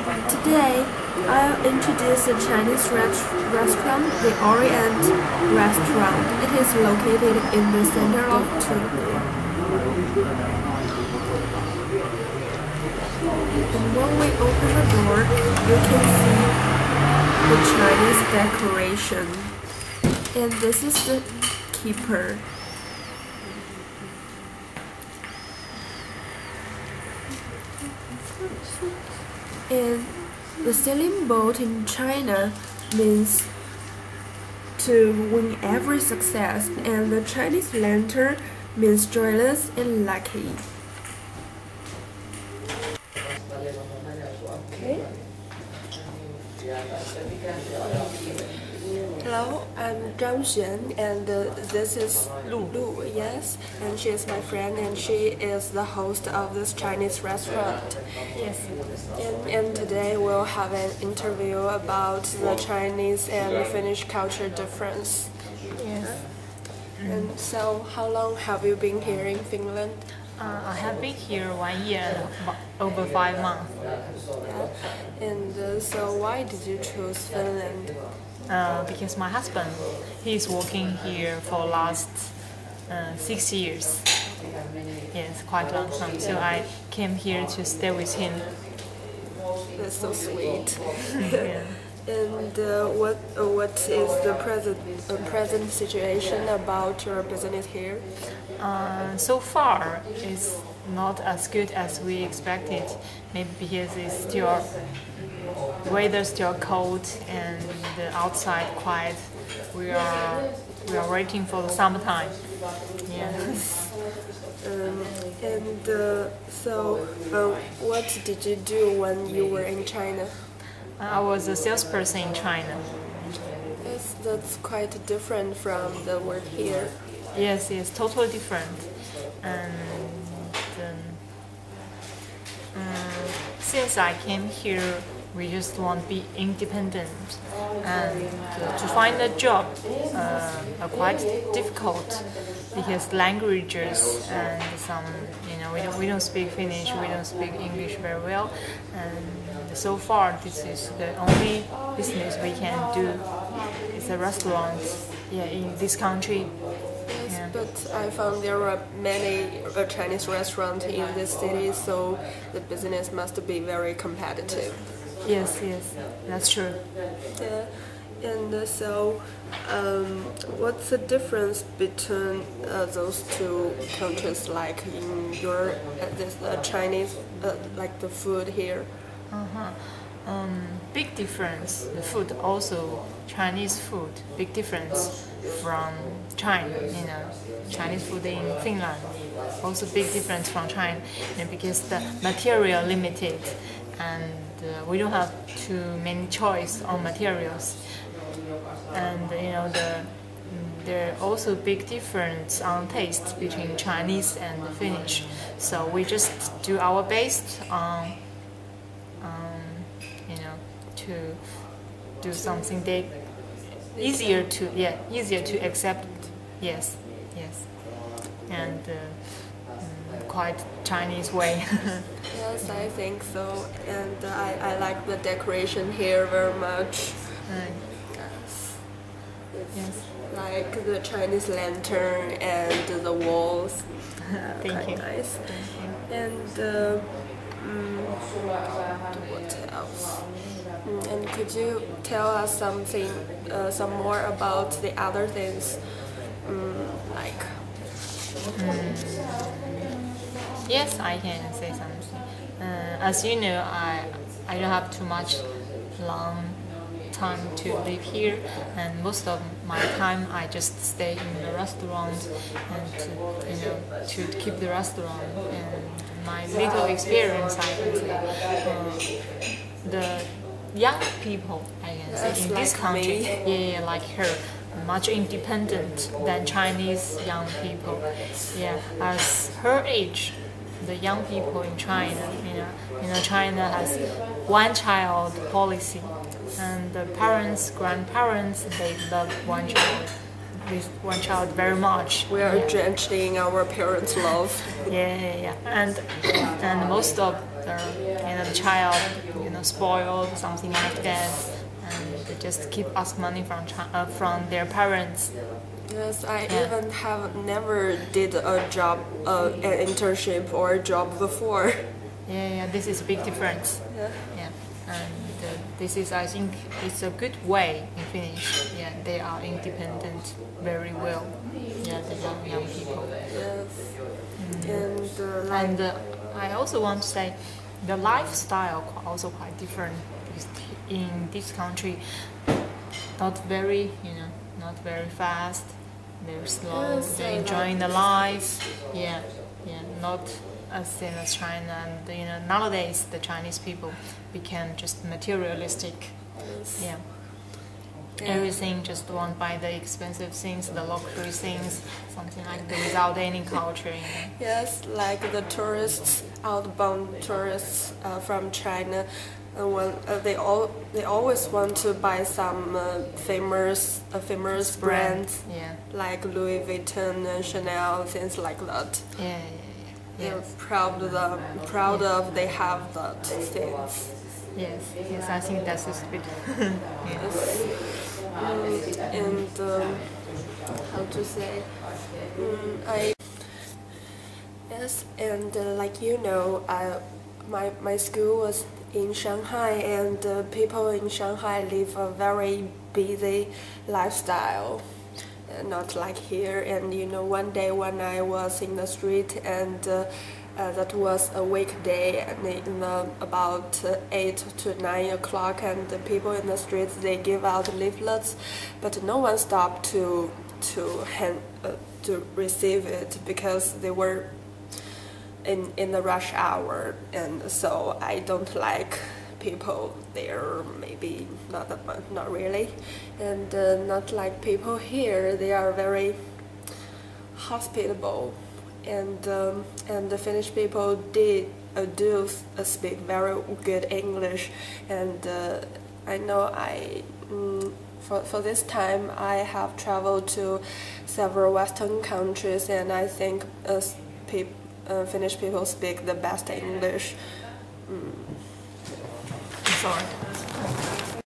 Today, I'll introduce a Chinese restaurant, the Orient Restaurant. It is located in the center of Turkey. And when we open the door, you can see the Chinese decoration. And this is the keeper. And the sailing boat in China means to win every success, and the Chinese lantern means joyless and lucky. Okay. Hello, I'm Zhang Xuan, and this is Lu. Yes, and she is my friend, and she is the host of this Chinese restaurant. Yes. And today we'll have an interview about the Chinese and Finnish culture difference. Yes. And so, how long have you been here in Finland? I have been here 1 year and over 5 months. Yeah. And so, why did you choose Finland? Because my husband, he's working here for last 6 years. Yes, quite a long time. So I came here to stay with him. That's so sweet. Yeah. And what is the present situation about your business here? So far, it's not as good as we expected. Maybe because it's still weather still cold and the outside quiet. We are waiting for the summertime. Yes. What did you do when you were in China? I was a salesperson in China. Yes, that's quite different from the work here. Yes, it's totally different. And since I came here, we just want to be independent, and to find a job are quite difficult because languages and some, we don't speak Finnish, we don't speak English very well, and so far this is the only business we can do. It's a restaurant, in this country. Yes, Yeah. but I found there are many Chinese restaurants in this city, so the business must be very competitive. Yes, that's true. Yeah. And so, what's the difference between those two countries? Like in your Chinese, like the food here. Big difference. The food also Chinese food. Big difference from China. Chinese food in Finland. Also big difference from China, because the material limited, and we don't have too many choice on materials. And there are also big difference on taste between Chinese and Finnish. So we just do our best on to do something easier to accept. Yes, and quite Chinese way. Yes, I think so, and I like the decoration here very much. Yes. Like the Chinese lantern and the walls. Thank you. Nice. Thank you. And what else? And could you tell us some more about the other things, like? Yes, I can say something. As you know, I don't have too much long time to live here, and most of my time I just stay in the restaurant and to keep the restaurant. And my little experience, I can say, the young people, I can say, in this country, like her, much independent than Chinese young people. Yeah, as her age, the young people in China, China has one-child policy, and the parents, grandparents, they love one child very much. We are drenched in our parents' love. Yeah. And most of the child spoiled something like that, and they just keep ask money from their parents. Yes, I even have never did a job, an internship or a job before. Yeah, this is a big difference. Yeah. And this is, I think, it's a good way in Finnish. Yeah, they are independent very well. Yeah, the young people. Yes. And I also want to say, the lifestyle also quite different in this country. Not very, not very fast. They're slow. Yes, They're enjoying the life. Yeah, not as same as China. And nowadays the Chinese people became just materialistic. Yeah. Everything just want buy the expensive things, the luxury things, something like that, without any culture. Yes, like the outbound tourists from China, when they always want to buy some famous brands, like Louis Vuitton and Chanel, things like that. Yeah. They're proud of they have that things. Yes, I think that's a bit. Yes. And how to say? Yes, and my school was in Shanghai, and people in Shanghai live a very busy lifestyle, not like here. And one day when I was in the street, and that was a weekday, and about 8 to 9 o'clock, and the people in the streets, they give out leaflets, but no one stopped to receive it because they were in the rush hour. And so I don't like people there, maybe not that much, not really, and not like people here. They are very hospitable, and the Finnish people do speak very good English, and I know for this time I have traveled to several Western countries, and I think Finnish people speak the best English. Sorry.